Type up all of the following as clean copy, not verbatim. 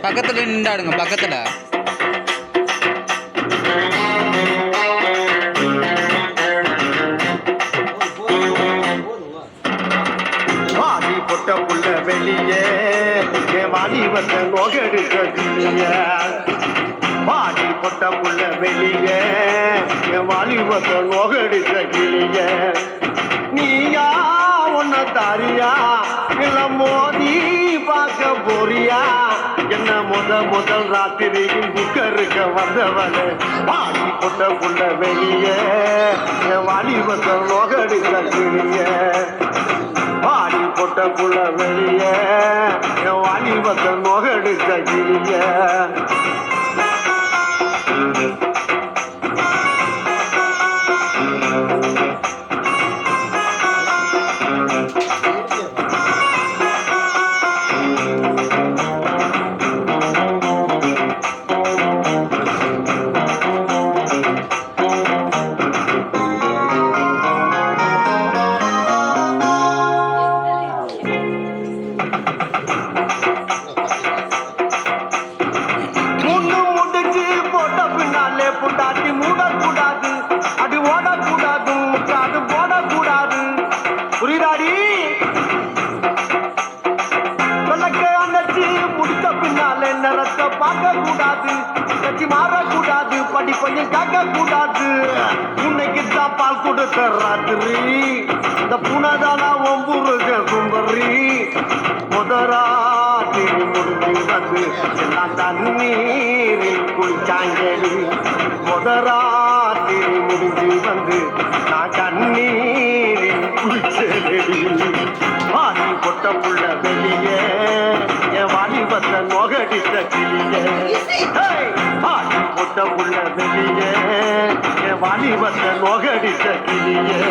பக்கத்துல நின்றாடுங்க பக்கத்துல. வாடி பொட்ட புள்ள வெளியே வாடி வந்த நோகெடுக்க வாடி பொட்ட புள்ள வெளியே வாடி வந்த நோகெடுக்க கிளிய நீயா ஒன்ன தாரியா இல்ல மோதி பார்க்க போறியா என்ன முதல் ராத்திரியில் புக்கருக்க வந்தவனே வாடி பொட்ட புள்ள வெளியே வாடி வந்த நோகெடுக்க கிளிய வாடி பொட்ட புள்ள வெளியே வாடி வந்த நோகெடுக்க கிளிய புண்டாட்டி மூடக்கூடாது அடி ஓடக்கூடாது முக்காது போடக்கூடாது புரியுதாடி விளக்க அணைச்சி முடித்த பின்னாலே நிறத்தை பார்க்க கூடாது கட்சி மாறக்கூடாது படிப்பையும் காக்க கூடாது இன்னைக்கு தான் பால் கொடுத்த ராத்திரி இந்த புனதானா ஒம்புருக சுந்தரி முதராத்திரி முடிஞ்சு வந்து எல்லாம் தண்ணீரில் குளிச்சாங்கடி முதராத்திரி முடிஞ்சு வந்து நான் கண்ணீரில் குளிச்சடி வாடி பொட்ட புள்ள வெளியே என் வாலிபத்த நோகடித்த கிளியே வாடி பொட்ட புள்ள வெளியே என் வாலிபத்த நோகடித்த கிளியே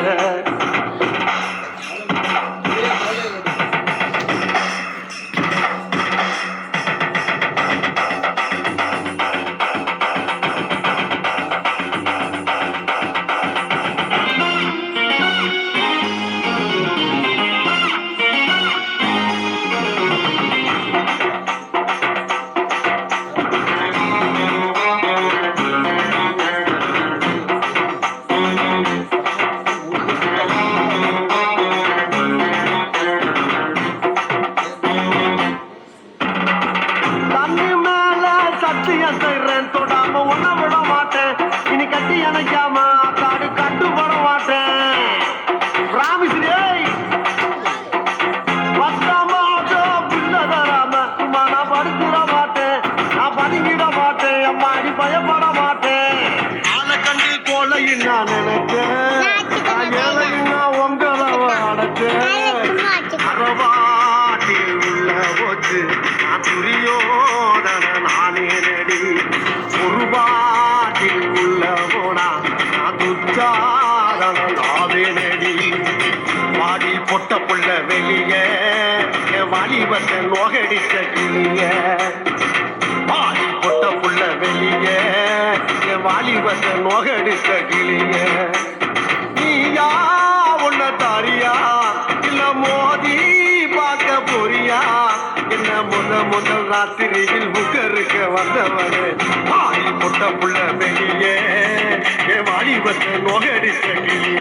தொடாம ஒன்ன விட மாட்டேன் இனி கட்டி அணைக்காம காடு கட்டுப்பட மாட்டேன் ராமிஸ்ரே பத்தாமாதோ பிள்ளை தராம சும்மா நான் படுத்துட மாட்டேன் நான் பதுங்கிட மாட்டேன் அம்மா அடி பயப்பட மாட்டேன் ஆளை கண்டு கோலையும் நான் நினைச்சேன் ஏழையும் நான் உங்களை அடைச்சேன் அறவாட்டில் உள்ள போச்சு நான் துரியோதன நானே நடி ஒருபாட்டில் உள்ள போனா நான் துச்சாதன நாவே நடி வாடி பொட்ட புள்ள வெளியே வாலிபத்த நோகடித்த கிளிய வாடி பொட்ட புள்ள வெளியே வாலிபத்த நோகடித்த கிளிய நீயா உன்ன தாரியா இல்ல மோதி பார்க்க போறியா என்ன முதல் ராத்திரியில் புக்கருக்க வந்தவனே வாடி பொட்ட புள்ள வெளியே வாலிபத்த நோகடித்த கிளிய